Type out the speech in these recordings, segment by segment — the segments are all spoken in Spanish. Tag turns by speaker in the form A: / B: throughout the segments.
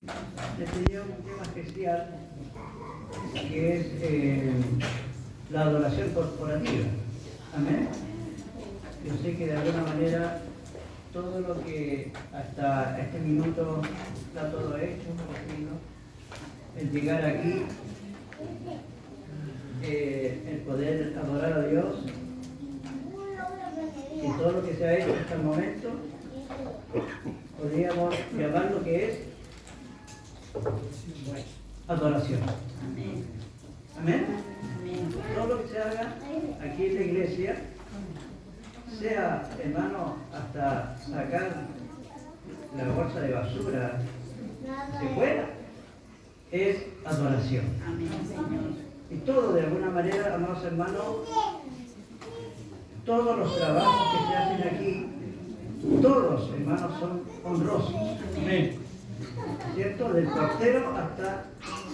A: Le tenía un tema especial que es la adoración corporativa. Amén. Yo sé que de alguna manera todo lo que hasta este minuto está todo hecho, el llegar aquí, el poder adorar a Dios, y todo lo que se ha hecho hasta el momento, podríamos llamar lo que es adoración.
B: Amén.
A: Amén.
B: Amén.
A: Todo lo que se haga aquí en la iglesia, sea, hermano, hasta sacar la bolsa de basura de fuera, es adoración.
B: Amén, Señor.
A: Y todo, de alguna manera, amados hermanos, todos los trabajos que se hacen aquí, todos, hermanos, son honrosos. Amén. ¿Cierto? Del portero hasta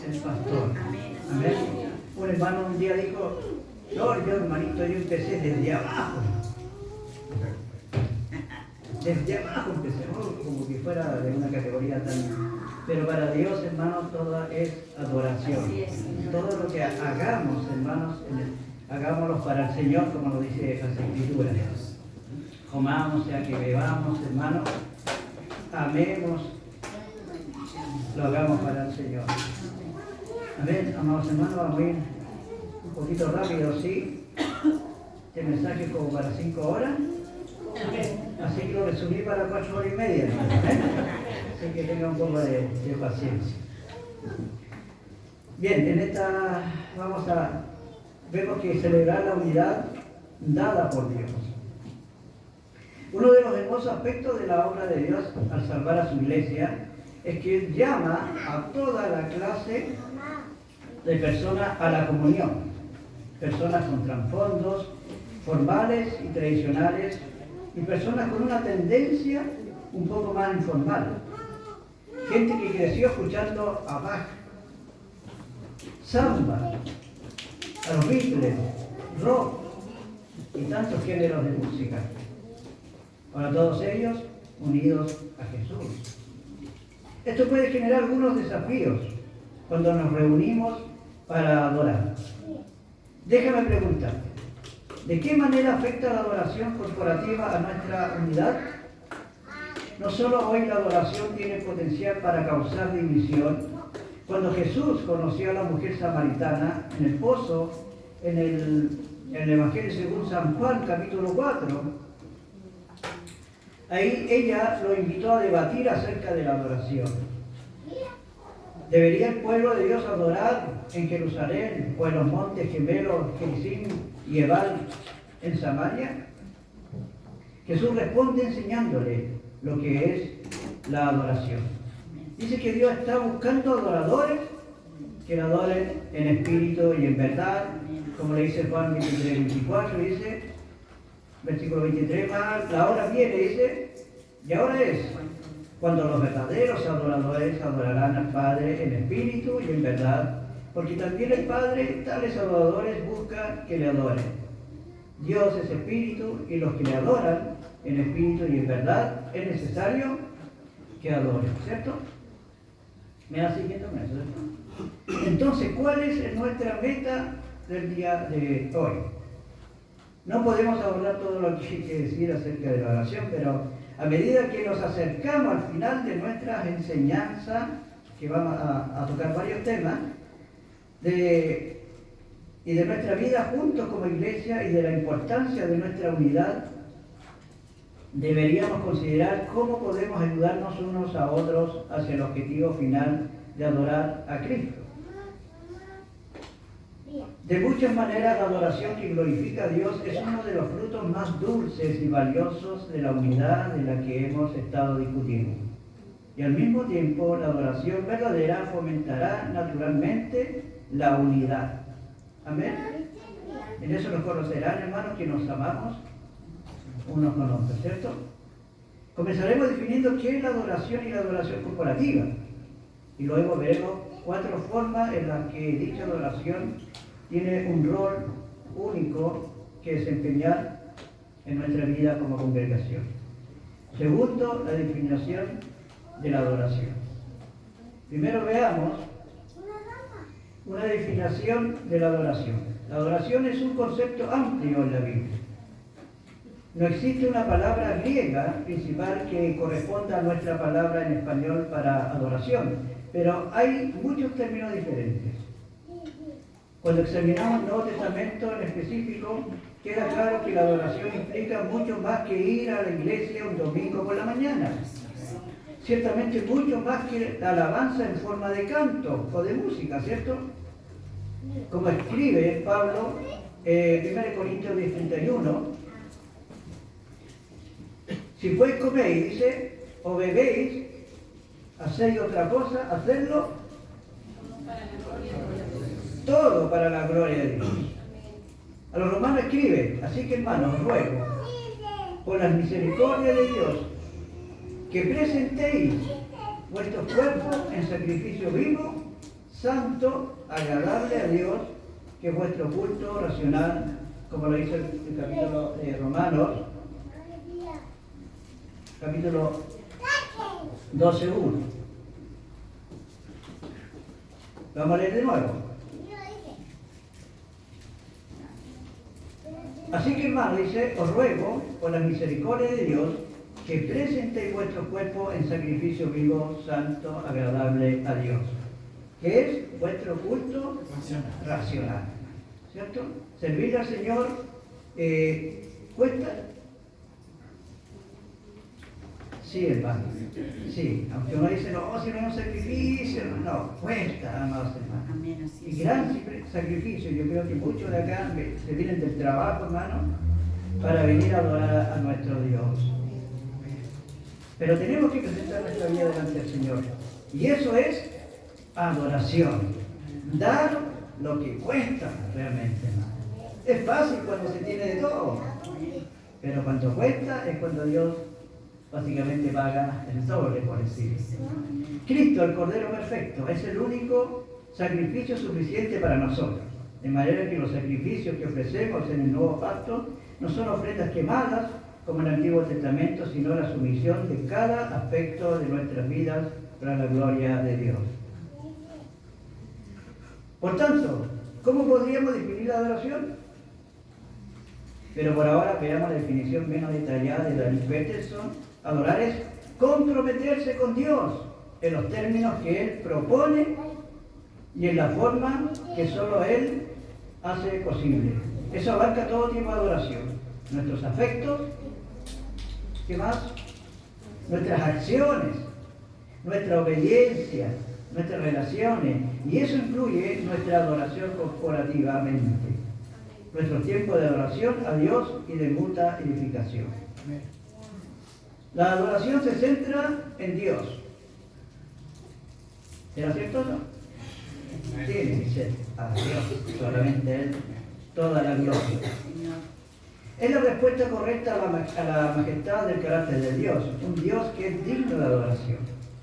A: el pastor. Amén. Un hermano un día dijo, yo hermanito, yo empecé desde abajo. Desde abajo empecé, ¿no? Como que fuera de una categoría tan... Pero para Dios, hermanos, todo es adoración. Todo lo que hagamos, hermanos, hagámoslo para el Señor, como lo dice las Escrituras. Comamos, sea que bebamos, hermanos, amemos, lo hagamos para el Señor. Amén, amados hermanos, vamos a ir un poquito rápido, ¿sí? Este mensaje es como para 5 horas. Así que lo resumí para 4 horas y media, hermano. Así que tenga un poco de paciencia. Bien, en esta vemos que celebrar la unidad dada por Dios. Uno de los hermosos aspectos de la obra de Dios al salvar a su iglesia es que Él llama a toda la clase de personas a la comunión. Personas con trasfondos formales y tradicionales y personas con una tendencia un poco más informal. Gente que creció escuchando a Bach, samba, a los Beatles, rock y tantos géneros de música. Ahora todos ellos unidos a Jesús. Esto puede generar algunos desafíos cuando nos reunimos para adorar. Déjame preguntarte, ¿de qué manera afecta la adoración corporativa a nuestra unidad? No solo hoy la adoración tiene potencial para causar división. Cuando Jesús conoció a la mujer samaritana en el pozo, en el Evangelio según San Juan, capítulo 4, ahí ella lo invitó a debatir acerca de la adoración. ¿Debería el pueblo de Dios adorar en Jerusalén o en los montes gemelos Gerizim y Ebal en Samaria? Jesús responde enseñándole lo que es la adoración. Dice que Dios está buscando adoradores que lo adoren en espíritu y en verdad, como le dice Juan 23, 24, dice, versículo 23, la hora viene, dice, y ahora es cuando los verdaderos adoradores adorarán al Padre en espíritu y en verdad, porque también el Padre, tales adoradores, busca que le adoren. Dios es espíritu y los que le adoran en espíritu y en verdad es necesario que adoren, ¿cierto? ¿Me va siguiendo con eso, cierto? Entonces, ¿cuál es nuestra meta del día de hoy? No podemos abordar todo lo que hay que decir acerca de la oración, pero a medida que nos acercamos al final de nuestras enseñanzas, que vamos a tocar varios temas, y de nuestra vida juntos como iglesia y de la importancia de nuestra unidad, deberíamos considerar cómo podemos ayudarnos unos a otros hacia el objetivo final de adorar a Cristo. De muchas maneras, la adoración que glorifica a Dios es uno de los frutos más dulces y valiosos de la unidad de la que hemos estado discutiendo. Y al mismo tiempo, la adoración verdadera fomentará naturalmente la unidad. Amén. En eso nos conocerán, hermanos, que nos amamos unos con otros, ¿cierto? Comenzaremos definiendo qué es la adoración y la adoración corporativa. Y luego veremos 4 formas en las que dicha adoración tiene un rol único que desempeñar en nuestra vida como congregación. Segundo, la definición de la adoración. Primero veamos una definición de la adoración. La adoración es un concepto amplio en la Biblia. No existe una palabra griega principal que corresponda a nuestra palabra en español para adoración, pero hay muchos términos diferentes. Cuando examinamos el Nuevo Testamento en específico, queda claro que la adoración implica mucho más que ir a la iglesia un domingo por la mañana. Ciertamente mucho más que la alabanza en forma de canto o de música, ¿cierto? Como escribe Pablo, 1 Corintios 10:31, si pues coméis, dice, o bebéis, hacéis otra cosa, hacedlo todo para la gloria de Dios. A los romanos escribe, así que hermanos, os ruego, por las misericordias de Dios, que presentéis vuestros cuerpos en sacrificio vivo, santo, agradable a Dios, que es vuestro culto racional, como lo dice el capítulo de Romanos, capítulo 12:1. Vamos a leer de nuevo. Así que hermano, dice, os ruego, por la misericordia de Dios, que presentéis vuestro cuerpo en sacrificio vivo, santo, agradable a Dios, que es vuestro culto racional. ¿Cierto? Servir al Señor cuesta. Sí, hermano. Sí, aunque uno dice, no, si no es un sacrificio, no, cuesta, amados hermanos.
B: Amén, así
A: Y
B: es.
A: gran sacrificio. Yo creo que muchos de acá se vienen del trabajo, hermano, para venir a adorar a nuestro Dios. Pero tenemos que presentar nuestra vida delante del Señor. Y eso es adoración. Dar lo que cuesta realmente, hermano. Es fácil cuando se tiene de todo. Pero cuando cuesta es cuando Dios básicamente paga el doble, por decirlo. Cristo, el Cordero Perfecto, es el único sacrificio suficiente para nosotros. De manera que los sacrificios que ofrecemos en el Nuevo Pacto no son ofrendas quemadas, como en el Antiguo Testamento, sino la sumisión de cada aspecto de nuestras vidas para la gloria de Dios. Por tanto, ¿cómo podríamos definir la adoración? Pero por ahora veamos la definición menos detallada de David Peterson. Adorar es comprometerse con Dios en los términos que Él propone y en la forma que solo Él hace posible. Eso abarca todo tipo de adoración. Nuestros afectos, ¿qué más? Nuestras acciones, nuestra obediencia, nuestras relaciones, y eso incluye nuestra adoración corporativamente, nuestro tiempo de adoración a Dios y de mutua edificación. La adoración se centra en Dios. ¿Será cierto o no? Tiene que ser a Dios, solamente Él, toda la gloria. Es la respuesta correcta a la majestad del carácter de Dios, un Dios que es digno de adoración.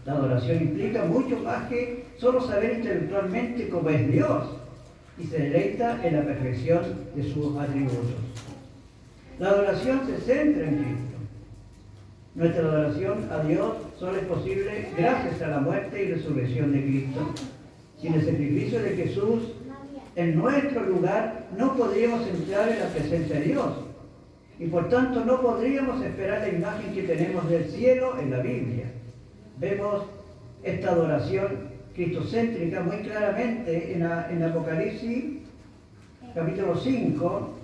A: La adoración implica mucho más que solo saber intelectualmente cómo es Dios y se deleita en la perfección de sus atributos. La adoración se centra en Cristo. Nuestra adoración a Dios solo es posible gracias a la muerte y resurrección de Cristo. Sin el sacrificio de Jesús en nuestro lugar no podríamos entrar en la presencia de Dios. Y por tanto no podríamos esperar la imagen que tenemos del cielo en la Biblia. Vemos esta adoración cristocéntrica muy claramente en Apocalipsis, capítulo 5.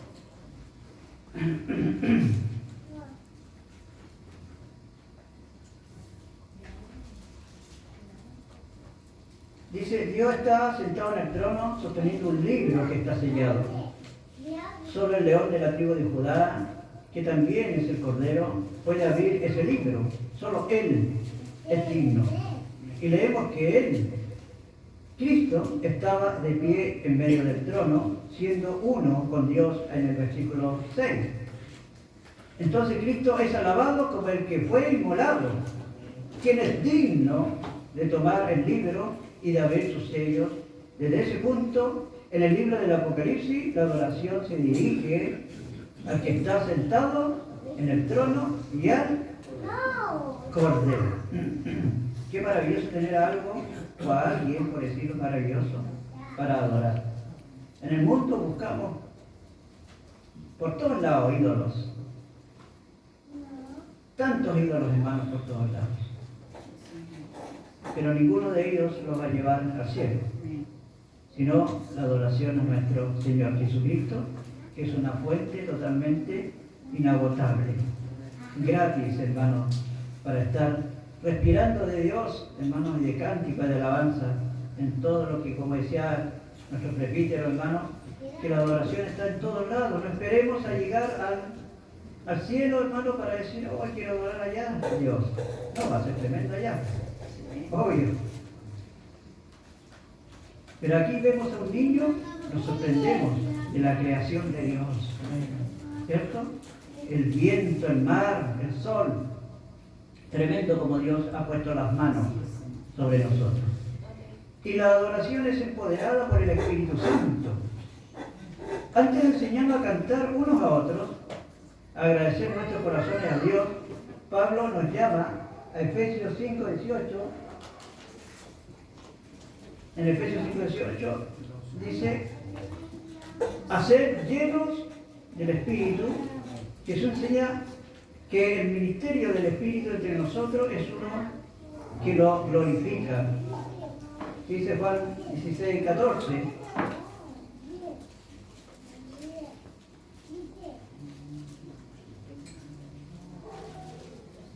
A: Dice, Dios está sentado en el trono sosteniendo un libro que está sellado. Solo el león de la tribu de Judá, que también es el Cordero, puede abrir ese libro. Solo Él es digno. Y leemos que Él, Cristo, estaba de pie en medio del trono, siendo uno con Dios en el versículo 6. Entonces Cristo es alabado como el que fue inmolado, quien es digno de tomar el libro y de abrir sus sellos. Desde ese punto, en el libro del Apocalipsis, la adoración se dirige al que está sentado en el trono y al Cordero. Qué maravilloso tener algo o a alguien, por decirlo maravilloso, para adorar. En el mundo buscamos por todos lados ídolos. Tantos ídolos, hermanos, por todos lados. Pero ninguno de ellos los va a llevar al cielo, sino la adoración a nuestro Señor Jesucristo, que es una fuente totalmente inagotable, gratis, hermanos, para estar respirando de Dios, hermanos, y de cántico, de alabanza, en todo lo que, como decía nuestro presbítero, hermanos, que la adoración está en todos lados. No esperemos a llegar al cielo, hermano, para decir, oh, quiero adorar allá a Dios. No, va a ser tremendo allá, obvio. Pero aquí vemos a un niño, nos sorprendemos de la creación de Dios, ¿cierto? El viento, el mar, el sol. Tremendo como Dios ha puesto las manos sobre nosotros. Y la adoración es empoderada por el Espíritu Santo. Antes de enseñarnos a cantar unos a otros, a agradecer nuestros corazones a Dios, Pablo nos llama a Efesios 5:18. En Efesios 5:18 dice, a ser llenos del Espíritu. Jesús enseña que el ministerio del Espíritu entre nosotros es uno que lo glorifica. Dice Juan 16:14.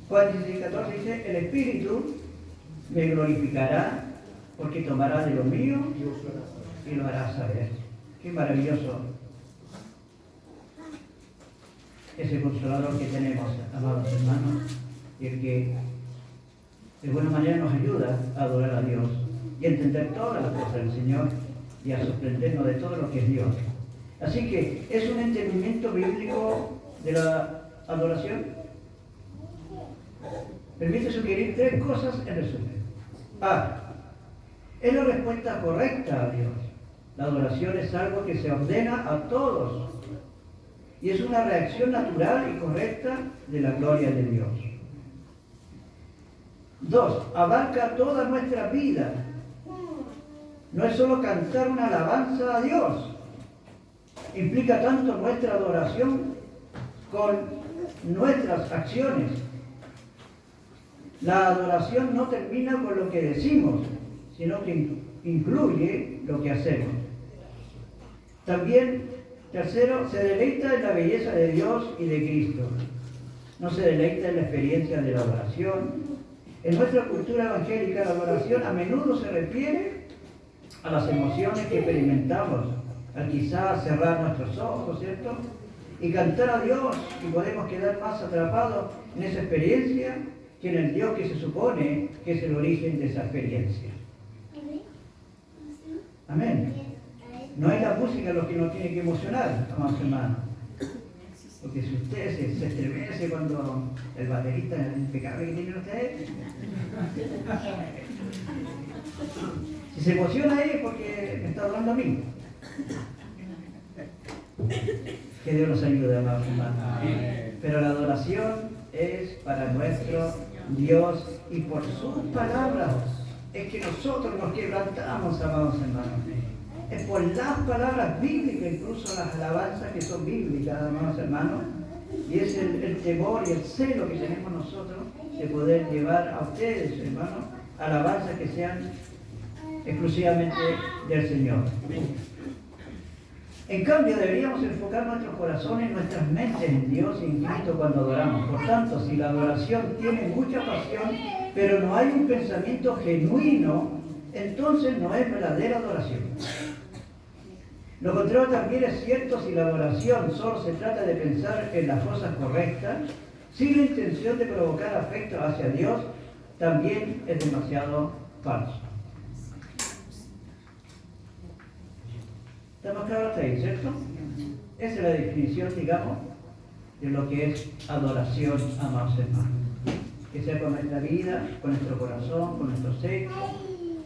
A: Juan 16:14 dice, el Espíritu me glorificará porque tomará de lo mío y lo hará saber. Qué maravilloso ese consolador que tenemos, amados hermanos, y el que de buena manera nos ayuda a adorar a Dios y a entender todas las cosas del Señor y a sorprendernos de todo lo que es Dios. Así que es un entendimiento bíblico de la adoración. Permite sugerir tres cosas en resumen. A. Es la respuesta correcta a Dios. La adoración es algo que se ordena a todos y es una reacción natural y correcta de la gloria de Dios. 2. Abarca toda nuestra vida. No es solo cantar una alabanza a Dios. Implica tanto nuestra adoración con nuestras acciones. La adoración no termina con lo que decimos, sino que incluye lo que hacemos. También, tercero, se deleita en la belleza de Dios y de Cristo. No se deleita en la experiencia de la adoración. En nuestra cultura evangélica, la adoración a menudo se refiere a las emociones que experimentamos, al quizás cerrar nuestros ojos, ¿cierto? Y cantar a Dios, y podemos quedar más atrapados en esa experiencia que en el Dios que se supone que es el origen de esa experiencia. Amén. No es la música lo que nos tiene que emocionar, amados hermanos. Porque si usted se estremece cuando el baterista es impecable que tiene usted, si se emociona ahí es porque me está adorando a mí. Que Dios nos ayude, amados hermanos. Pero la adoración es para nuestro Dios y por sus palabras es que nosotros nos quebrantamos, amados hermanos. Es por las palabras bíblicas, incluso las alabanzas que son bíblicas, amados hermanos, y es el temor y el celo que tenemos nosotros de poder llevar a ustedes, hermanos, alabanzas que sean exclusivamente del Señor. En cambio, deberíamos enfocar nuestros corazones, nuestras mentes en Dios y en Cristo cuando adoramos. Por tanto, si la adoración tiene mucha pasión, pero no hay un pensamiento genuino, entonces no es verdadera adoración. Lo contrario también es cierto si la adoración solo se trata de pensar en las cosas correctas, sin la intención de provocar afecto hacia Dios, también es demasiado falso. ¿Estamos claros hasta ahí, cierto? Esa es la definición, digamos, de lo que es adoración, amados hermanos. Que sea con nuestra vida, con nuestro corazón, con nuestro ser,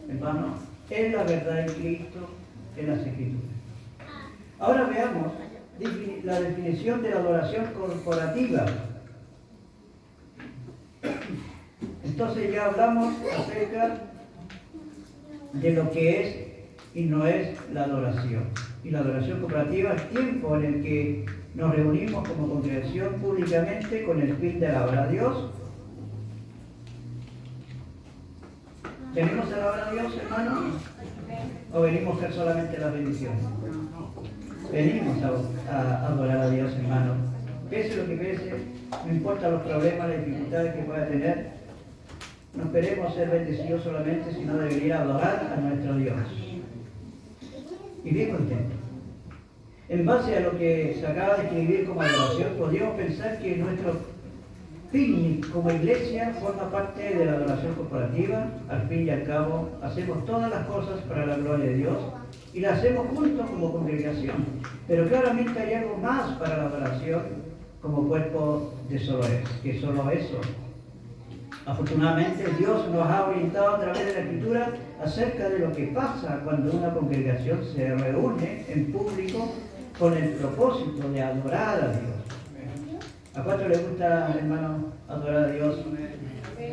A: hermanos, en la verdad en Cristo, en las Escrituras. Ahora veamos la definición de la adoración corporativa. En Entonces ya hablamos acerca de lo que es y no es la adoración. Y la adoración corporativa es tiempo en el que nos reunimos como congregación públicamente con el fin de alabar a Dios. ¿Venimos a alabar a Dios, hermanos? ¿O venimos a hacer solamente las bendiciones? Venimos a adorar a Dios, hermanos. Pese lo que pese, no importa los problemas, las dificultades que pueda tener, no esperemos ser bendecidos solamente, sino de venir a adorar a nuestro Dios. Y bien contento. En base a lo que se acaba de escribir como adoración, podríamos pensar que nuestro picnic como iglesia forma parte de la adoración corporativa. Al fin y al cabo, hacemos todas las cosas para la gloria de Dios y las hacemos juntos como congregación. Pero claramente hay algo más para la adoración como cuerpo de que solo eso. Afortunadamente, Dios nos ha orientado a través de la Escritura acerca de lo que pasa cuando una congregación se reúne en público con el propósito de adorar a Dios. ¿A cuánto le gusta, hermano, adorar a Dios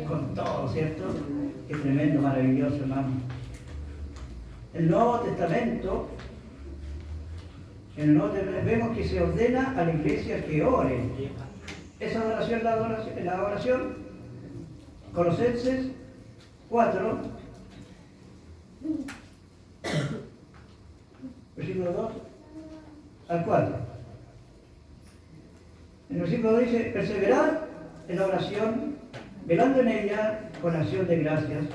A: con todo, cierto? Qué tremendo, maravilloso, hermano. El Nuevo Testamento, en el Nuevo Testamento vemos que se ordena a la iglesia que ore. ¿Esa adoración es la oración? Colosenses 4, versículo 2 al 4. En el versículo 2 dice: perseverad en la oración, velando en ella con acción de gracias,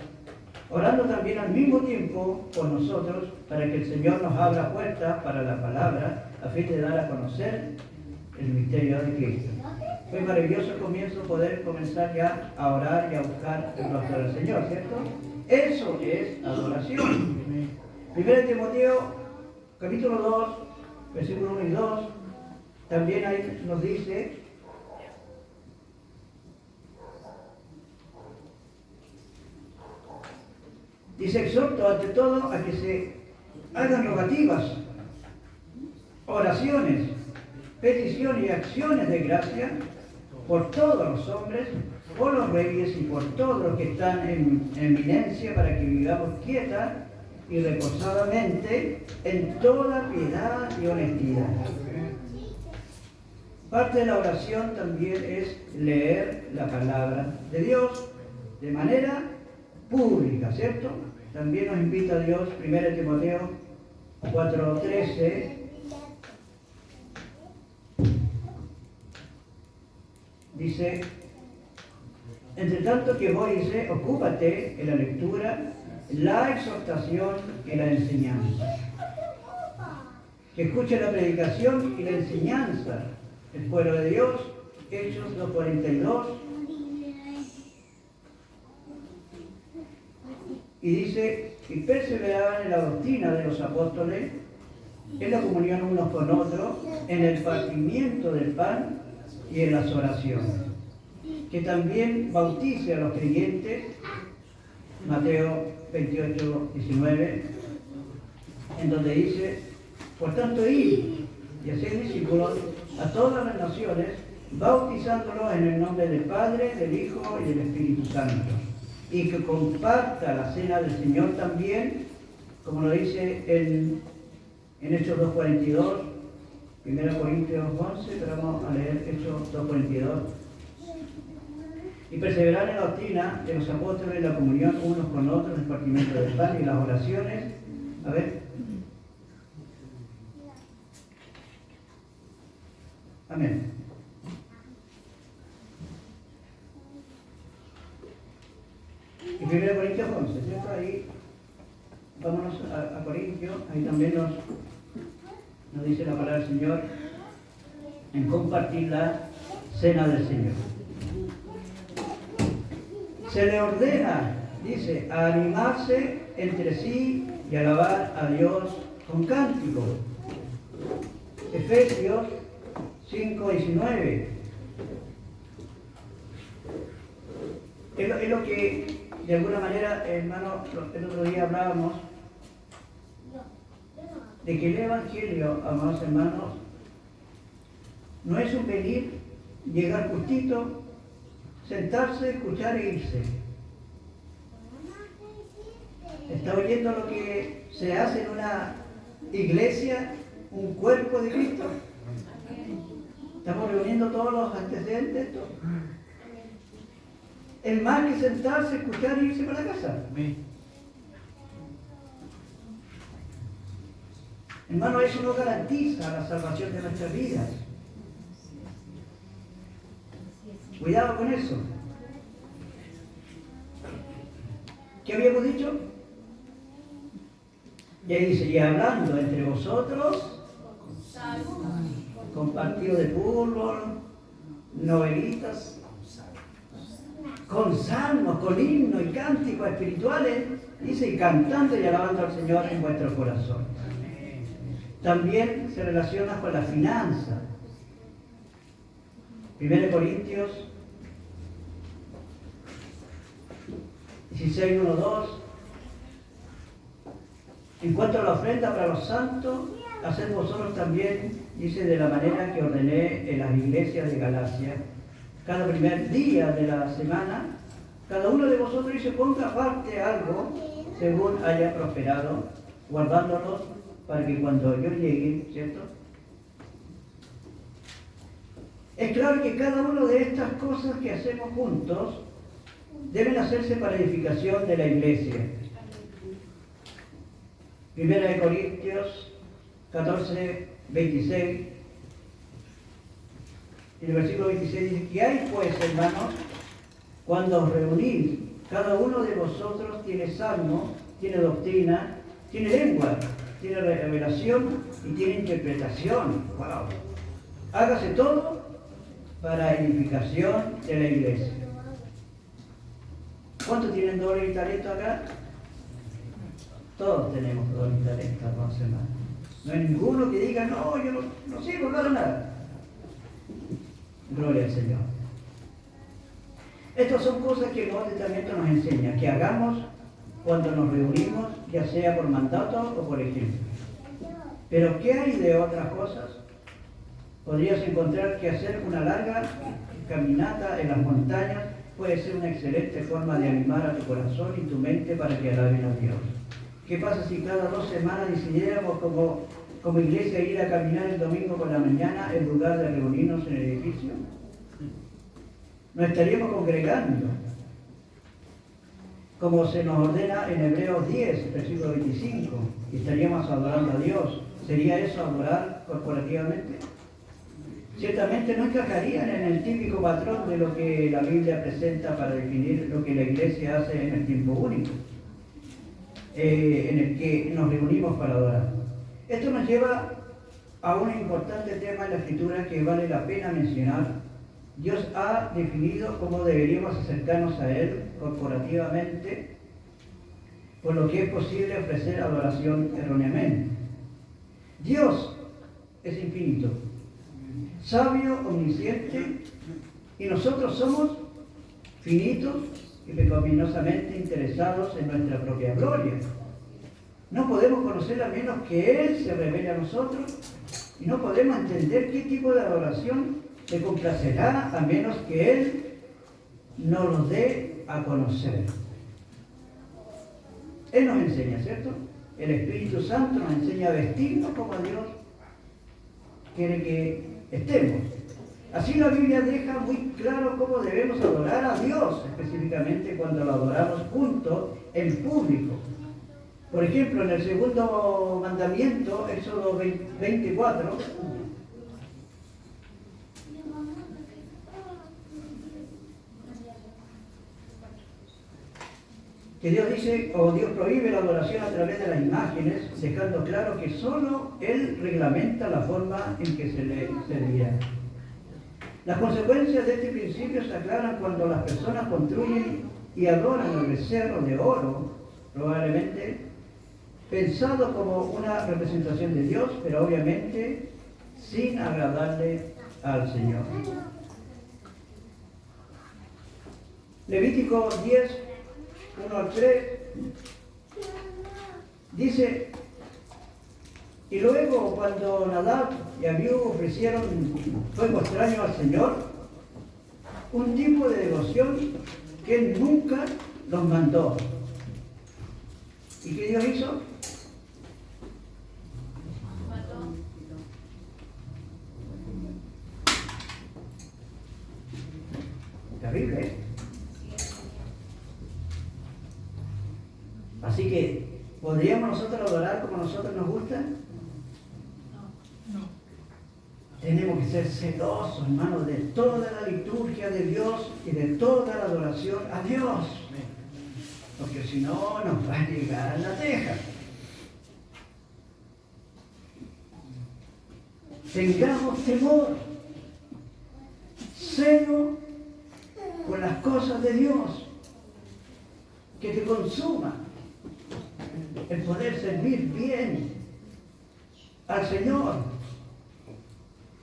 A: orando también al mismo tiempo por nosotros, para que el Señor nos abra puertas para la palabra, a fin de dar a conocer el misterio de Cristo. Fue maravilloso el comienzo poder comenzar ya a orar y a buscar el rostro del Señor, ¿cierto? Eso es adoración. 1 Timoteo, capítulo 2, versículo 1 y 2, también ahí nos dice: exhorto ante todo a que se hagan rogativas, oraciones, peticiones y acciones de gracia por todos los hombres, por los reyes y por todos los que están en eminencia, para que vivamos quieta y reposadamente en toda piedad y honestidad. Parte de la oración también es leer la palabra de Dios de manera pública, ¿cierto? También nos invita Dios, 1 Timoteo 4:13, dice: entre tanto que vos, dice, ocúpate en la lectura, la exhortación y la enseñanza. Que escuche la predicación y la enseñanza el pueblo de Dios. Hechos 2:42. Y dice: y perseveraban en la doctrina de los apóstoles, en la comunión unos con otros, en el partimiento del pan y en las oraciones. Que también bautice a los creyentes, Mateo 28:19, en donde dice: por tanto, id y haced discípulos a todas las naciones, bautizándolos en el nombre del Padre, del Hijo y del Espíritu Santo. Y que comparta la cena del Señor también, como lo dice en Hechos 2:42, 1 Corintios 11, pero vamos a leer Hechos 2:42. Y perseverar en la doctrina de los apóstoles, en la comunión unos con otros, en el partimiento del pan y las oraciones. A ver. Amén. Y 1 Corintios 11, ¿cierto? Ahí, vámonos a Corintios, ahí también nos dice la palabra del Señor en compartir la cena del Señor. Se le ordena, dice, a animarse entre sí y alabar a Dios con cánticos. Efesios 5:19. Es lo que, de alguna manera, hermano, el otro día hablábamos de que el Evangelio, amados hermanos, no es un venir, llegar justito, sentarse, escuchar e irse. ¿Está oyendo lo que se hace en una iglesia, un cuerpo de Cristo? Estamos reuniendo todos los antecedentes de esto. Es más que sentarse, escuchar y irse para la casa. Hermano, eso no garantiza la salvación de nuestras vidas. Cuidado con eso. ¿Qué habíamos dicho? Y ahí dice, y hablando entre vosotros, con partido de fútbol, novelitas, con salmos, con himnos y cánticos espirituales, dice, y cantando y alabando al Señor en vuestro corazón. También se relaciona con la finanza. 1 Corintios 16, 1, 2. En cuanto a la ofrenda para los santos, haced vosotros también, dice, de la manera que ordené en las iglesias de Galacia. Cada primer día de la semana, cada uno de vosotros dice, ponga aparte algo según haya prosperado, guardándolo para que cuando yo llegue, ¿cierto? Es claro que cada una de estas cosas que hacemos juntos deben hacerse para edificación de la iglesia. 1 Corintios 14, 26. En el versículo 26 dice, ¿qué hay pues, hermanos, cuando os reunís? Cada uno de vosotros tiene salmo, tiene doctrina, tiene lengua, tiene revelación y tiene interpretación. ¡Wow! Hágase todo para edificación de la iglesia. ¿Cuántos tienen dones y talento acá? Todos tenemos dones y talento, hermanos hermanos. No hay ninguno que diga, no, yo no sirvo para nada. Gloria al Señor. Estas son cosas que el Nuevo Testamento nos enseña, que hagamos cuando nos reunimos, ya sea por mandato o por ejemplo. Pero ¿qué hay de otras cosas? Podrías encontrar que hacer una larga caminata en las montañas puede ser una excelente forma de animar a tu corazón y tu mente para que alaben a Dios. ¿Qué pasa si cada 2 semanas decidiéramos como iglesia ir a caminar el domingo por la mañana en lugar de reunirnos en el edificio? Nos estaríamos congregando, como se nos ordena en Hebreos 10, versículo 25, y estaríamos adorando a Dios. ¿Sería eso adorar corporativamente? Ciertamente no encajarían en el típico patrón de lo que la Biblia presenta para definir lo que la iglesia hace en el tiempo único, en el que nos reunimos para adorar. Esto nos lleva a un importante tema en la Escritura que vale la pena mencionar. Dios ha definido cómo deberíamos acercarnos a Él corporativamente, por lo que es posible ofrecer adoración erróneamente. Dios es infinito, sabio, omnisciente, y nosotros somos finitos y pecaminosamente interesados en nuestra propia gloria. No podemos conocer a menos que Él se revele a nosotros, y no podemos entender qué tipo de adoración le complacerá a menos que Él nos lo dé a conocer. Él nos enseña, ¿cierto? El Espíritu Santo nos enseña a vestirnos como Dios quiere que estemos. Así la Biblia deja muy claro cómo debemos adorar a Dios, específicamente cuando lo adoramos juntos en público. Por ejemplo, en el segundo mandamiento, Éxodo 24, que Dios dice, o Dios prohíbe la adoración a través de las imágenes, dejando claro que solo Él reglamenta la forma en que se dirá. Las consecuencias de este principio se aclaran cuando las personas construyen y adoran el becerro de oro, probablemente pensado como una representación de Dios, pero obviamente sin agradarle al Señor. Levítico 10, 1 al 3, dice, y luego cuando Nadab y Abiú ofrecieron fuego extraño al Señor, un tipo de devoción que Él nunca los mandó. Y ¿Y qué Dios hizo? Terrible, ¿eh? Así que, ¿podríamos nosotros adorar como a nosotros nos gusta?
B: No.
A: Tenemos que ser celosos, hermanos, de toda la liturgia de Dios y de toda la adoración a Dios. Porque si no, nos va a llegar a la teja. Tengamos temor, celo por las cosas de Dios, que te consuma el poder servir bien al Señor.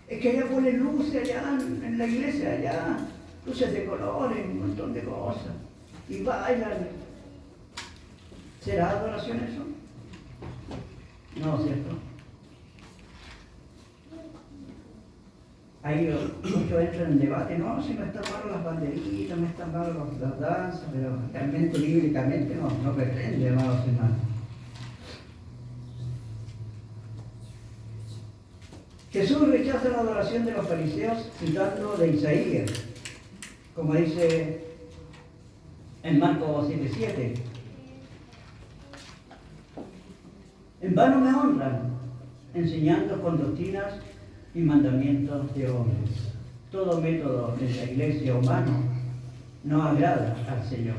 A: Es que allá ponen luces allá en la iglesia, allá, luces de colores, un montón de cosas, y bailan. ¿Será adoración eso? No, ¿cierto? Ahí muchos entran en debate, no, si no están mal las banderitas, no están mal las danzas, pero realmente bíblicamente no pretende, amados hermanos. Jesús rechaza la adoración de los fariseos citando de Isaías, como dice en Marcos 7:7. En vano me honran, enseñando con doctrinas y mandamientos de hombres. Todo método de la iglesia humano no agrada al Señor.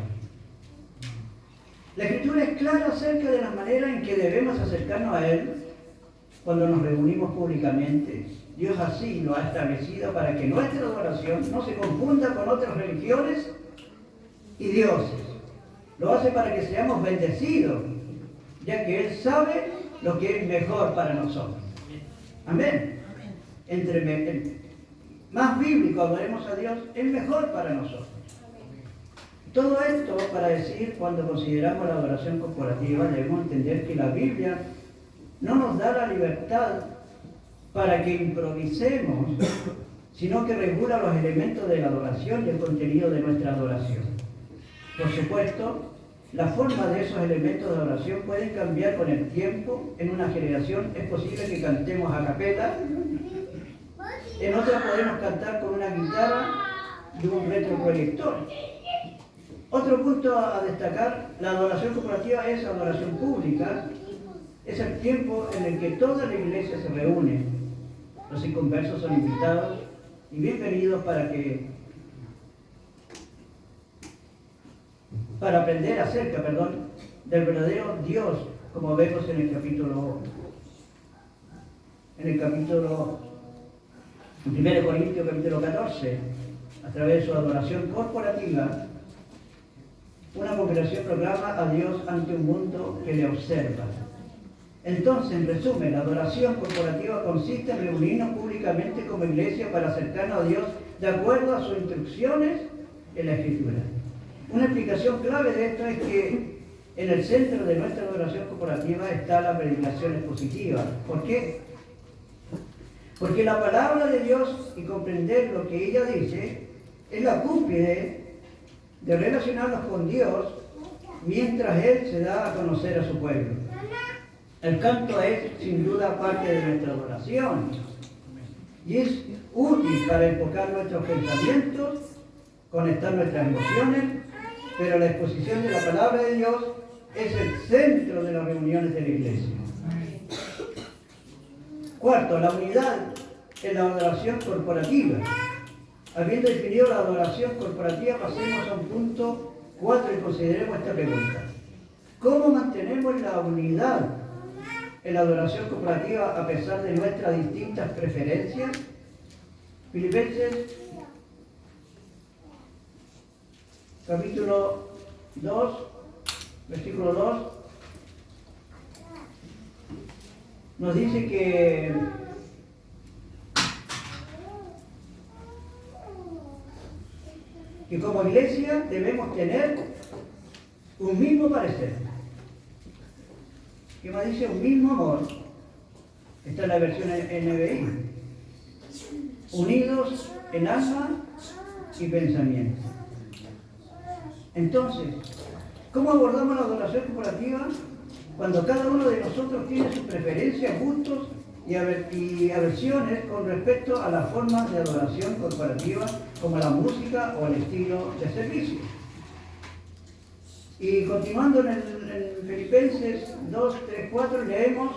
A: La Escritura es clara acerca de la manera en que debemos acercarnos a Él cuando nos reunimos públicamente. Dios así lo ha establecido para que nuestra adoración no se confunda con otras religiones y dioses. Lo hace para que seamos bendecidos, ya que Él sabe lo que es mejor para nosotros. Amén. Entre más bíblico adoremos a Dios, es mejor para nosotros. Todo esto para decir, cuando consideramos la adoración corporativa, debemos entender que la Biblia no nos da la libertad para que improvisemos, sino que regula los elementos de la adoración y el contenido de nuestra adoración. Por supuesto, la forma de esos elementos de adoración pueden cambiar con el tiempo. En una generación es posible que cantemos a capela, en otra podemos cantar con una guitarra y un retroproyector. Otro punto a destacar, la adoración corporativa es adoración pública. Es el tiempo en el que toda la iglesia se reúne. Los inconversos son invitados y bienvenidos para aprender acerca, del verdadero Dios, como vemos en el capítulo 1 Corintios capítulo 14, a través de su adoración corporativa. Una congregación proclama a Dios ante un mundo que le observa. Entonces, en resumen, la adoración corporativa consiste en reunirnos públicamente como iglesia para acercarnos a Dios de acuerdo a sus instrucciones en la Escritura. Una explicación clave de esto es que en el centro de nuestra adoración corporativa está la predicación expositiva. ¿Por qué? Porque la palabra de Dios y comprender lo que ella dice es la cúspide de relacionarnos con Dios mientras Él se da a conocer a su pueblo. El canto es sin duda parte de nuestra adoración y es útil para enfocar nuestros pensamientos, conectar nuestras emociones, pero la exposición de la palabra de Dios es el centro de las reuniones de la iglesia. Cuarto, la unidad en la adoración corporativa. Habiendo definido la adoración corporativa, pasemos a un punto 4 y consideremos esta pregunta. ¿Cómo mantenemos la unidad en la adoración corporativa a pesar de nuestras distintas preferencias? Filipenses capítulo 2, versículo 2, nos dice que como iglesia debemos tener un mismo parecer. ¿Qué más dice? Un mismo amor. Esta es la versión NBI. Unidos en alma y pensamiento. Entonces, ¿cómo abordamos la adoración corporativa? cuando cada uno de nosotros tiene sus preferencias, gustos y aversiones con respecto a las formas de adoración corporativa, como la música o el estilo de servicio. Y continuando en Filipenses 2, 3, 4, leemos,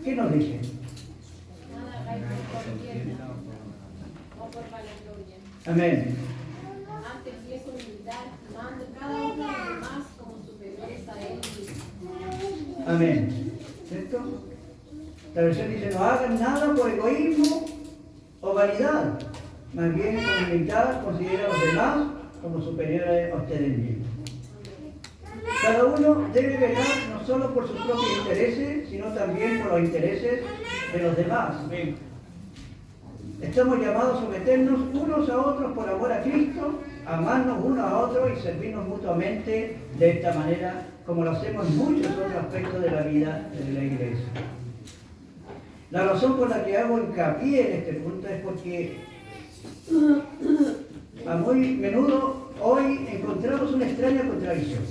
A: ¿qué nos dice?
C: Nada hagáis por tierra o por vanagloria.
A: Amén.
C: Antes que es humildad, amando cada uno de los demás como superiores a él mismo.
A: Amén. ¿Cierto? La versión dice, no hagan nada por egoísmo o vanidad, más bien con humildad consideren a los demás como superiores a ustedes mismos. Cada uno debe velar no solo por sus propios intereses, sino también por los intereses de los demás. Estamos llamados a someternos unos a otros por amor a Cristo, amarnos unos a otros y servirnos mutuamente de esta manera, como lo hacemos en muchos otros aspectos de la vida de la iglesia. La razón por la que hago hincapié en este punto es porque a muy menudo hoy encontramos una extraña contradicción.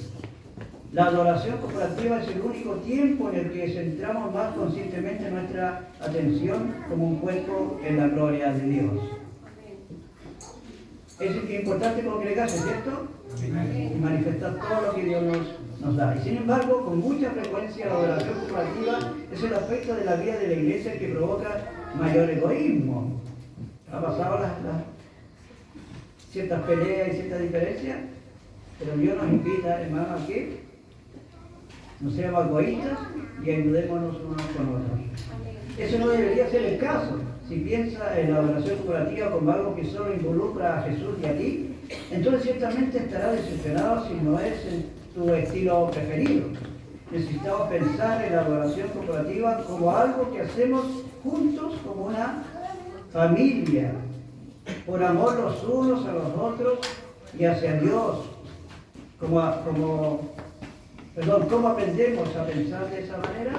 A: La adoración corporativa es el único tiempo en el que centramos más conscientemente nuestra atención como un cuerpo en la gloria de Dios. Es importante congregarse, ¿cierto? Y manifestar todo lo que Dios nos da. Y sin embargo, con mucha frecuencia la adoración corporativa es el aspecto de la vida de la iglesia que provoca mayor egoísmo. ¿Ha pasado ciertas peleas y ciertas diferencias? Pero Dios nos invita, hermanos, a que no seamos egoístas y ayudémonos unos con otros. Eso no debería ser el caso. Si piensa en la adoración corporativa como algo que solo involucra a Jesús y a ti, entonces ciertamente estarás decepcionado si no es en tu estilo preferido. Necesitamos pensar en la adoración corporativa como algo que hacemos juntos como una familia, por amor los unos a los otros y hacia Dios. ¿Cómo aprendemos a pensar de esa manera?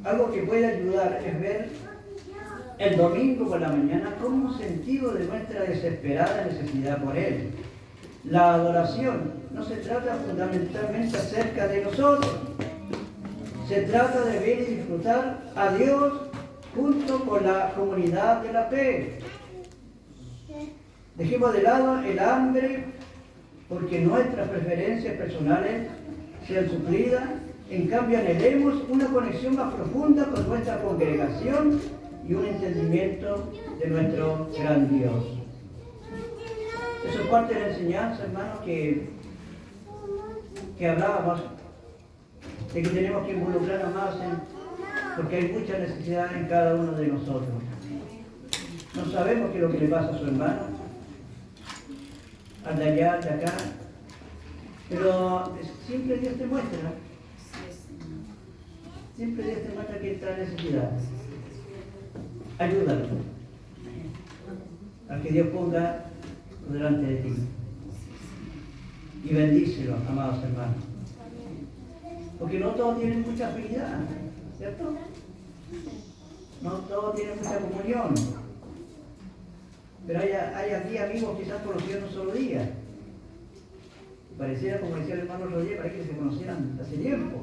A: Algo que puede ayudar es ver el domingo por la mañana como un sentido de nuestra desesperada necesidad por Él. La adoración no se trata fundamentalmente acerca de nosotros. Se trata de ver y disfrutar a Dios junto con la comunidad de la fe. Dejemos de lado el hambre porque nuestras preferencias personales sean suplidas. En cambio, anhelemos una conexión más profunda con nuestra congregación y un entendimiento de nuestro gran Dios. Eso es parte de la enseñanza, hermanos, que hablábamos, de que tenemos que involucrarnos más porque hay mucha necesidad en cada uno de nosotros. No sabemos qué es lo que le pasa a su hermano, al de allá, al de acá, pero siempre Dios te muestra. Siempre Dios te muestra que está en necesidad. Ayúdalo a que Dios ponga delante de ti. Y bendícelo, amados hermanos. Porque no todos tienen mucha afinidad, ¿cierto? No todos tienen mucha comunión. Pero hay aquí amigos quizás conocidos en un solo día. Pareciera, como decía el hermano Roger, para que se conocieran hace tiempo.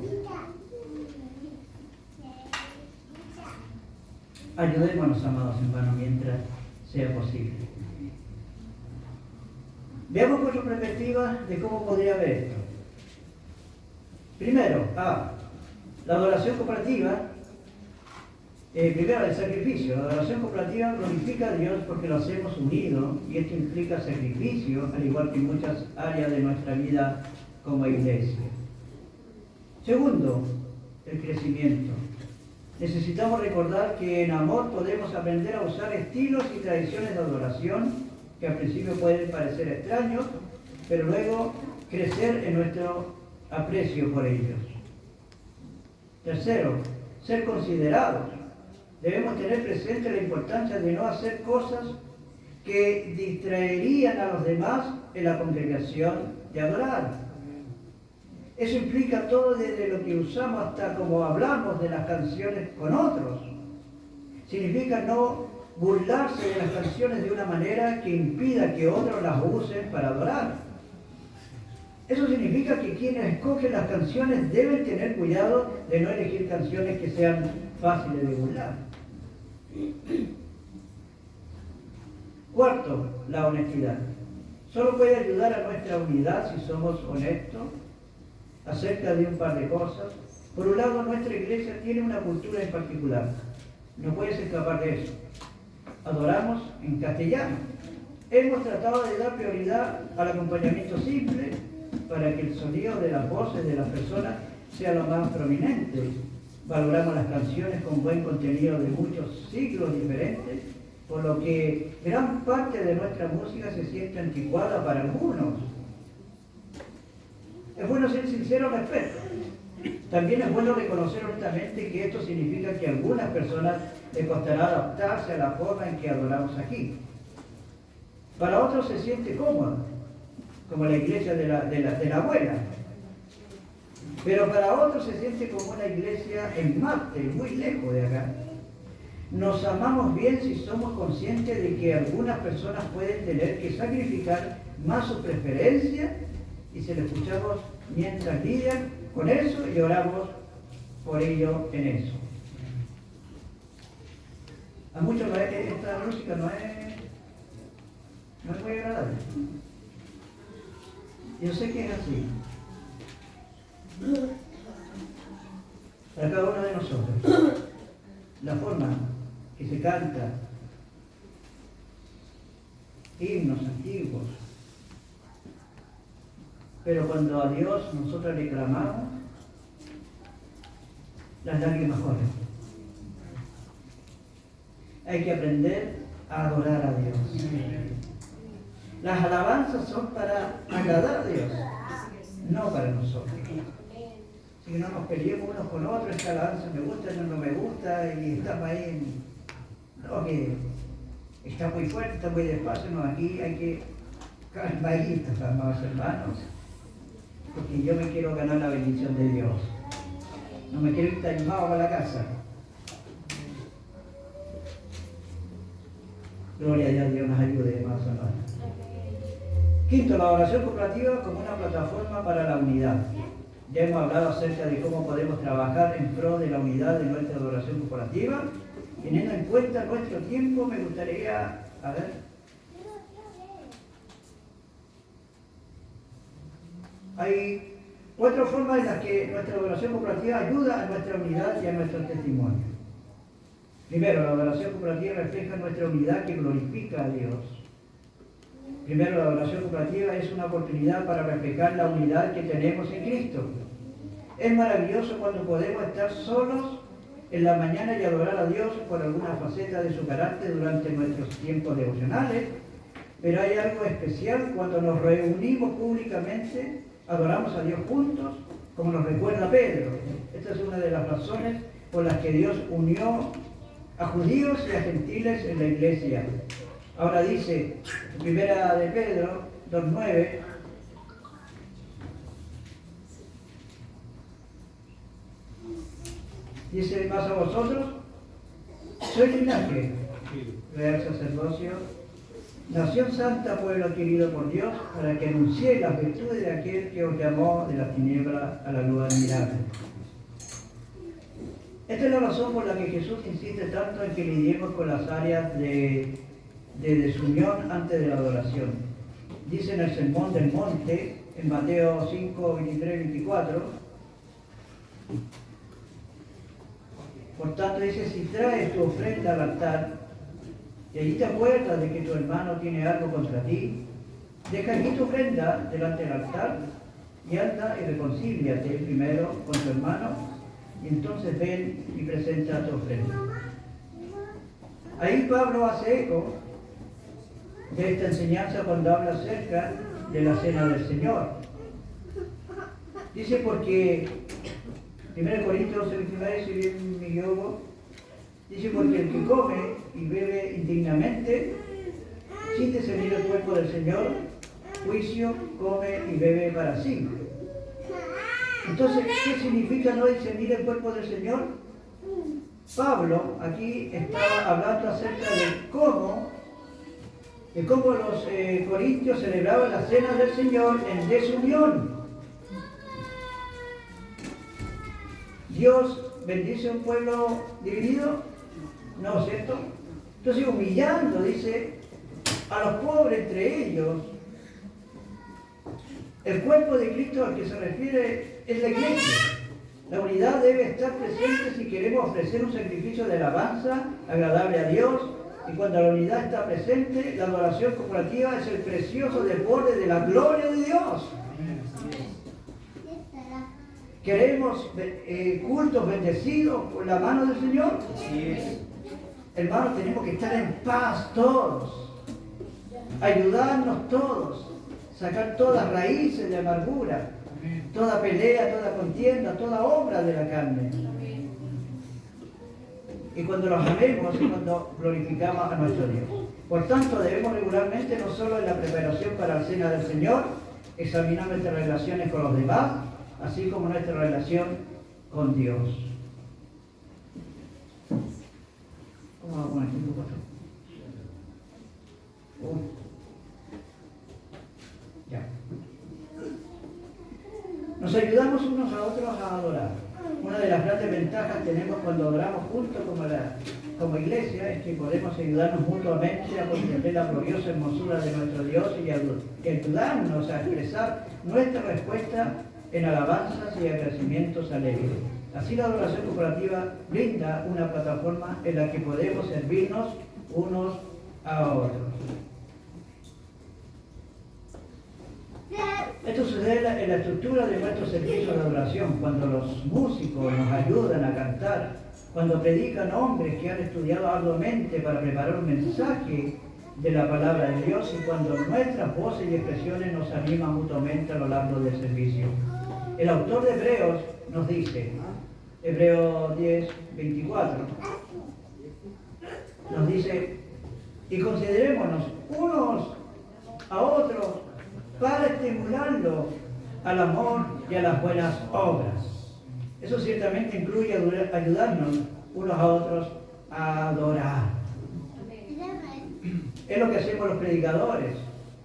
A: Ayudémonos, amados hermanos, mientras sea posible. Veamos vuestra perspectiva de cómo podría ver esto. Primero, la adoración cooperativa. Primero, el sacrificio. La adoración cooperativa glorifica a Dios porque lo hacemos unidos y esto implica sacrificio, al igual que en muchas áreas de nuestra vida como iglesia. Segundo, el crecimiento. Necesitamos recordar que en amor podemos aprender a usar estilos y tradiciones de adoración que al principio pueden parecer extraños, pero luego crecer en nuestro aprecio por ellos. Tercero, ser considerados. Debemos tener presente la importancia de no hacer cosas que distraerían a los demás en la congregación de adorar. Eso implica todo desde lo que usamos hasta cómo hablamos de las canciones con otros. Significa no burlarse de las canciones de una manera que impida que otros las usen para adorar. Eso significa que quienes escogen las canciones deben tener cuidado de no elegir canciones que sean fáciles de burlar. Cuarto, la honestidad. Solo puede ayudar a nuestra unidad si somos honestos acerca de un par de cosas. Por un lado, nuestra iglesia tiene una cultura en particular. No puedes escapar de eso. Adoramos en castellano. Hemos tratado de dar prioridad al acompañamiento simple para que el sonido de las voces de las personas sea lo más prominente. Valoramos las canciones con buen contenido de muchos siglos diferentes, por lo que gran parte de nuestra música se siente anticuada para algunos. Es bueno ser sincero al respecto. También es bueno reconocer honestamente que esto significa que a algunas personas les costará adaptarse a la forma en que adoramos aquí. Para otros se siente cómodo, como la iglesia de la abuela. Pero para otros se siente como una iglesia en Marte, muy lejos de acá. Nos amamos bien si somos conscientes de que algunas personas pueden tener que sacrificar más su preferencia y se lo escuchamos mientras lidian con eso y oramos por ello en eso. A muchos esta música no es muy agradable. Yo sé que es así. Para cada uno de nosotros, la forma que se canta himnos antiguos, pero cuando a Dios nosotros le clamamos, las lágrimas corren. Hay que aprender a adorar a Dios. Las alabanzas son para agradar a Dios, no para nosotros. Así que no nos peleemos unos con otros, esta alabanza me gusta, no me gusta, y estamos ahí no, que está muy fuerte, está muy despacio, no, aquí hay que calmadistas, amados hermanos, porque yo me quiero ganar la bendición de Dios. No me quiero ir taimado para la casa. Gloria a Dios, Dios nos ayude, amados hermanos. Quinto, la oración cooperativa como una plataforma para la unidad. Ya hemos hablado acerca de cómo podemos trabajar en pro de la unidad de nuestra adoración corporativa. Teniendo en cuenta nuestro tiempo, me gustaría, hay 4 formas en las que nuestra adoración corporativa ayuda a nuestra unidad y a nuestro testimonio. Primero, la adoración corporativa refleja nuestra unidad que glorifica a Dios. Primero, la adoración corporativa es una oportunidad para reflejar la unidad que tenemos en Cristo. Es maravilloso cuando podemos estar solos en la mañana y adorar a Dios por alguna faceta de su carácter durante nuestros tiempos devocionales, pero hay algo especial cuando nos reunimos públicamente, adoramos a Dios juntos, como nos recuerda Pedro. Esta es una de las razones por las que Dios unió a judíos y a gentiles en la iglesia. Ahora dice, primera de Pedro 2:9, dice, más a vosotros, sois linaje, real sacerdocio, nación santa, pueblo adquirido por Dios, para que anunciéis las virtudes de aquel que os llamó de la tiniebla a la luz admirable. Esta es la razón por la que Jesús insiste tanto en que lidiemos con las áreas de desunión antes de la adoración. Dice en el Sermón del Monte, en Mateo 5, 23, 24, por tanto dice, si traes tu ofrenda al altar y allí te acuerdas de que tu hermano tiene algo contra ti, deja allí tu ofrenda delante del altar y anda y reconcíliate primero con tu hermano y entonces ven y presenta tu ofrenda. Ahí Pablo hace eco de esta enseñanza cuando habla acerca de la cena del Señor. Dice porque 1 Corintios 11:29, si bien mi yogo, dice porque el que come y bebe indignamente, sin discernir el cuerpo del Señor, juicio, come y bebe para sí. Entonces, ¿qué significa no discernir el cuerpo del Señor? Pablo aquí estaba hablando acerca de cómo los corintios celebraban la cena del Señor en desunión. ¿Dios bendice a un pueblo dividido? No, ¿cierto? Entonces humillando, dice, a los pobres entre ellos. El cuerpo de Cristo al que se refiere es la iglesia. La unidad debe estar presente si queremos ofrecer un sacrificio de alabanza agradable a Dios. Y cuando la unidad está presente, la adoración corporativa es el precioso desborde de la gloria de Dios. ¿Queremos cultos bendecidos por la mano del Señor?
D: Así es.
A: Hermanos, tenemos que estar en paz todos, ayudarnos todos, sacar todas raíces de amargura, toda pelea, toda contienda, toda obra de la carne. Y cuando los amemos es cuando glorificamos a nuestro Dios. Por tanto, debemos regularmente, no solo en la preparación para la cena del Señor, examinar nuestras relaciones con los demás, así como nuestra relación con Dios. ¿Cómo vamos con el tiempo, pastor? Ya. Nos ayudamos unos a otros a adorar. Una de las grandes ventajas que tenemos cuando adoramos juntos como iglesia es que podemos ayudarnos mutuamente a contemplar la gloriosa hermosura de nuestro Dios y ayudarnos a expresar nuestra respuesta en alabanzas y agradecimientos alegres. Así la adoración corporativa brinda una plataforma en la que podemos servirnos unos a otros. Esto sucede en la estructura de nuestro servicio de adoración, cuando los músicos nos ayudan a cantar, cuando predican hombres que han estudiado arduamente para preparar un mensaje de la palabra de Dios y cuando nuestras voces y expresiones nos animan mutuamente a lo largo del servicio. El autor de Hebreos nos dice, Hebreos 10, 24, nos dice, y considerémonos unos a otros para estimularlo al amor y a las buenas obras. Eso ciertamente incluye ayudarnos unos a otros a adorar. Es lo que hacemos los predicadores,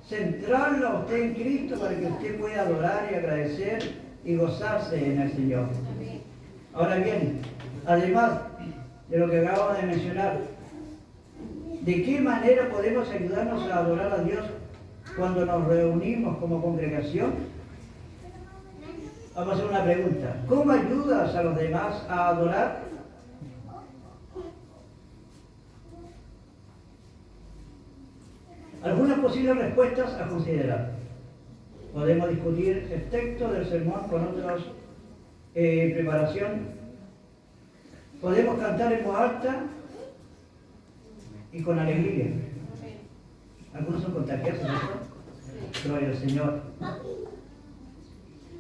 A: centrarlo a usted en Cristo para que usted pueda adorar y agradecer y gozarse en el Señor. Ahora bien, además de lo que acabo de mencionar, ¿de qué manera podemos ayudarnos a adorar a Dios cuando nos reunimos como congregación? Vamos a hacer una pregunta. ¿Cómo ayudas a los demás a adorar? Algunas posibles respuestas a considerar. Podemos discutir el texto del sermón con otros en preparación. Podemos cantar en voz alta y con alegría. Algunos son contagiados, ¿no? Gloria al Señor.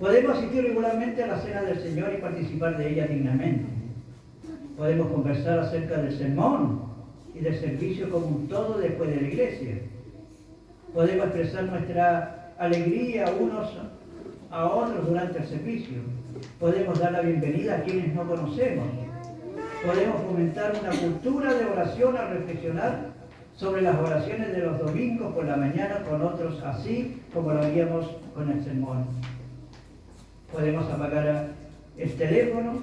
A: Podemos asistir regularmente a la cena del Señor y participar de ella dignamente. Podemos conversar acerca del sermón y del servicio como un todo después de la iglesia. Podemos expresar nuestra alegría unos a otros durante el servicio. Podemos dar la bienvenida a quienes no conocemos. Podemos fomentar una cultura de oración al reflexionar sobre las oraciones de los domingos por la mañana con otros, así como lo haríamos con el sermón. Podemos apagar el teléfono,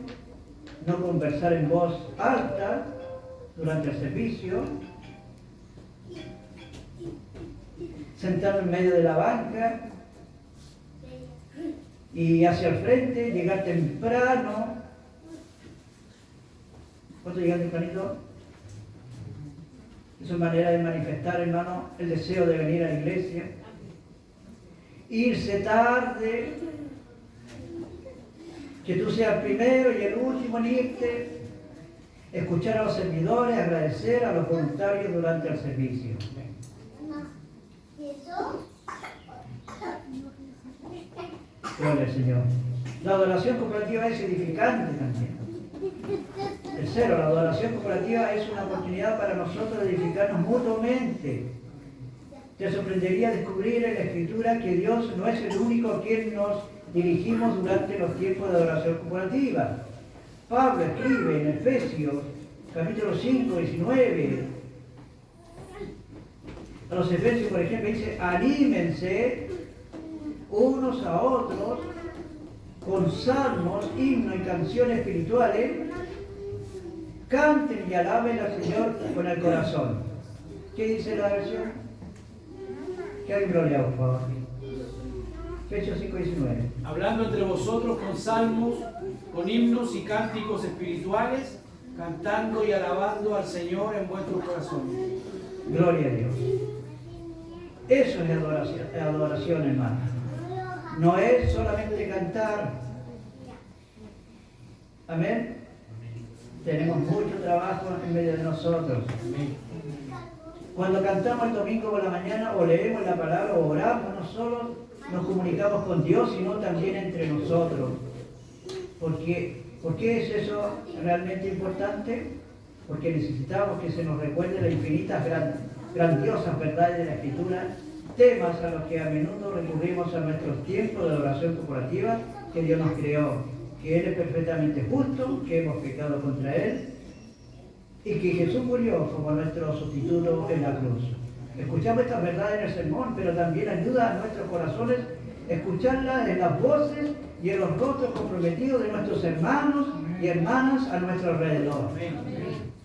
A: no conversar en voz alta durante el servicio, sentarnos en medio de la banca y hacia el frente, llegar temprano. ¿Cuánto llegan tempranito? Es una manera de manifestar, hermano, el deseo de venir a la iglesia. Irse tarde, que tú seas el primero y el último en irte. Escuchar a los servidores, agradecer a los voluntarios durante el servicio. Gloria al Señor. La adoración corporativa es edificante también. Tercero, la adoración corporativa es una oportunidad para nosotros de edificarnos mutuamente. Te sorprendería descubrir en la Escritura que Dios no es el único a quien nos dirigimos durante los tiempos de adoración corporativa. Pablo escribe en Efesios, capítulo 5, 19. A los Efesios, por ejemplo, dice, anímense unos a otros con salmos, himnos y canciones espirituales, canten y alaben al Señor con el corazón. ¿Qué dice la versión? Que alguien lo lea, por favor. Hechos 5:19.
D: Hablando entre vosotros con salmos, con himnos y cánticos espirituales, cantando y alabando al Señor en vuestros corazones.
A: Gloria a Dios. Eso es adoración, hermano. No es solamente cantar. Amén. Tenemos mucho trabajo en medio de nosotros. Cuando cantamos el domingo por la mañana o leemos la palabra o oramos, no solo nos comunicamos con Dios, sino también entre nosotros. ¿Por qué es eso realmente importante? Porque necesitamos que se nos recuerde las infinitas grandiosas verdades de la Escritura, temas a los que a menudo recurrimos a nuestros tiempos de oración corporativa, que Dios nos creó, que Él es perfectamente justo, que hemos pecado contra Él y que Jesús murió como nuestro sustituto en la cruz. Escuchamos estas verdades en el sermón, pero también ayuda a nuestros corazones escucharlas en las voces y en los rostros comprometidos de nuestros hermanos y hermanas a nuestro alrededor.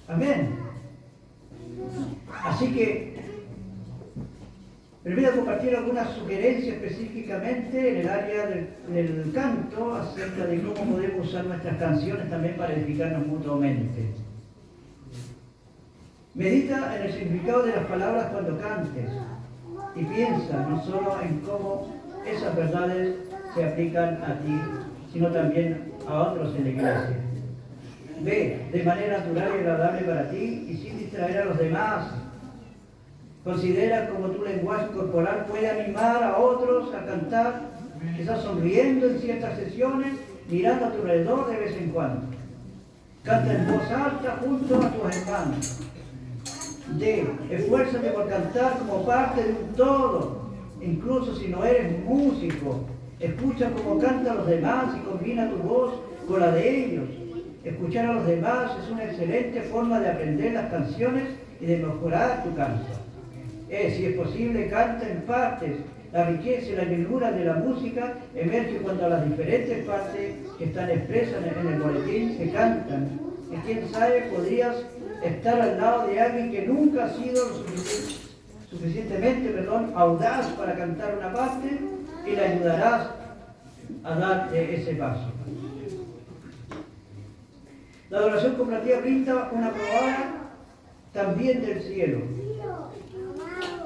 A: Amén. Así que, primero compartir algunas sugerencias específicamente en el área del canto acerca de cómo podemos usar nuestras canciones también para edificarnos mutuamente. Medita en el significado de las palabras cuando cantes y piensa no solo en cómo esas verdades se aplican a ti, sino también a otros en la iglesia. Ve de manera natural y agradable para ti y sin distraer a los demás. Considera cómo tu lenguaje corporal puede animar a otros a cantar, quizás sonriendo en ciertas sesiones, mirando a tu alrededor de vez en cuando. Canta en voz alta junto a tus hermanos. Esfuérzate por cantar como parte de un todo, incluso si no eres músico. Escucha cómo cantan los demás y combina tu voz con la de ellos. Escuchar a los demás es una excelente forma de aprender las canciones y de mejorar tu canto. Si es posible, canta en partes. La riqueza y la llenura de la música emerge cuando las diferentes partes que están expresas en el boletín se cantan. Y quién sabe, podrías estar al lado de alguien que nunca ha sido suficientemente audaz para cantar una parte y le ayudarás a dar ese paso. La adoración corporativa brinda una probada también del cielo.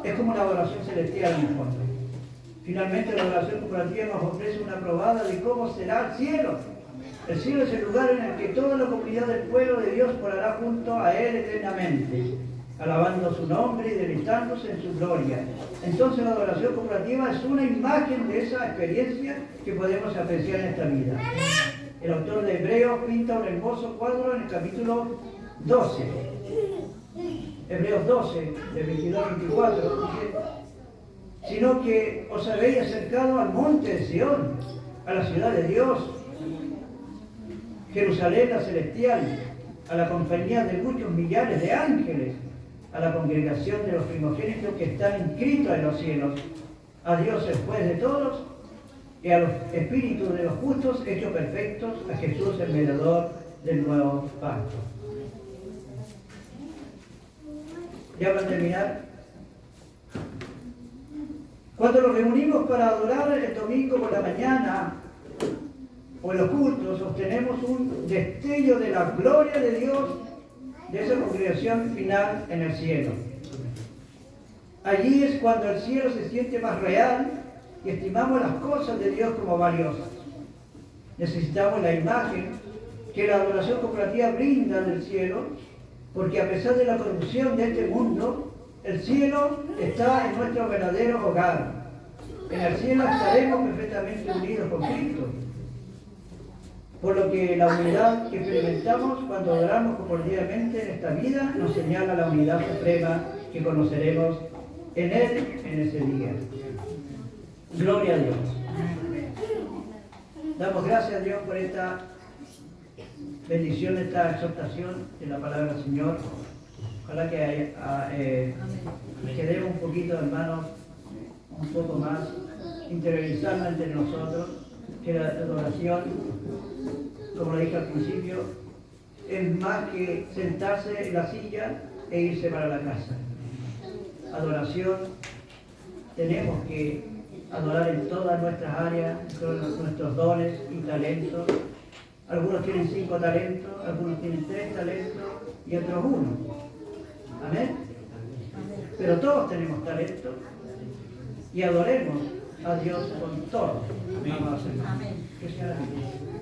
A: Es como una adoración celestial en el fondo. Finalmente, la adoración corporativa nos ofrece una probada de cómo será el cielo. El cielo es el lugar en el que toda la comunidad del pueblo de Dios morará junto a Él eternamente, alabando su nombre y deleitándose en su gloria. Entonces la adoración corporativa es una imagen de esa experiencia que podemos apreciar en esta vida. El autor de Hebreos pinta un hermoso cuadro en el capítulo 12. Hebreos 12, del 22 al 24, dice: sino que os habéis acercado al monte de Sión, a la ciudad de Dios, Jerusalén la celestial, a la compañía de muchos millares de ángeles, a la congregación de los primogénitos que están inscritos en los cielos, a Dios el juez de todos, y a los espíritus de los justos hechos perfectos, a Jesús el mediador del nuevo pacto. Ya para terminar, cuando nos reunimos para adorar el domingo por la mañana o en los cultos, obtenemos un destello de la gloria de Dios, de esa congregación final en el cielo. Allí es cuando el cielo se siente más real y estimamos las cosas de Dios como valiosas. Necesitamos la imagen que la adoración corporativa brinda del cielo, porque a pesar de la corrupción de este mundo, el cielo está en nuestro verdadero hogar. En el cielo estaremos perfectamente unidos con Cristo. Por lo que la unidad que experimentamos cuando adoramos corporativamente en esta vida nos señala la unidad suprema que conoceremos en Él en ese día. Gloria a Dios. Damos gracias a Dios por esta bendición, esta exhortación de la palabra del Señor. Ojalá que quedemos un poquito, hermanos, un poco más interiorizarnos entre nosotros que la adoración, como lo dije al principio, es más que sentarse en la silla e irse para la casa. Adoración, tenemos que adorar en todas nuestras áreas, en todos nuestros dones y talentos. Algunos tienen 5 talentos, algunos tienen 3 talentos y otros 1. Amén. Pero todos tenemos talentos y adoremos a Dios con todo.
B: Amén.
A: Que sea la bendición.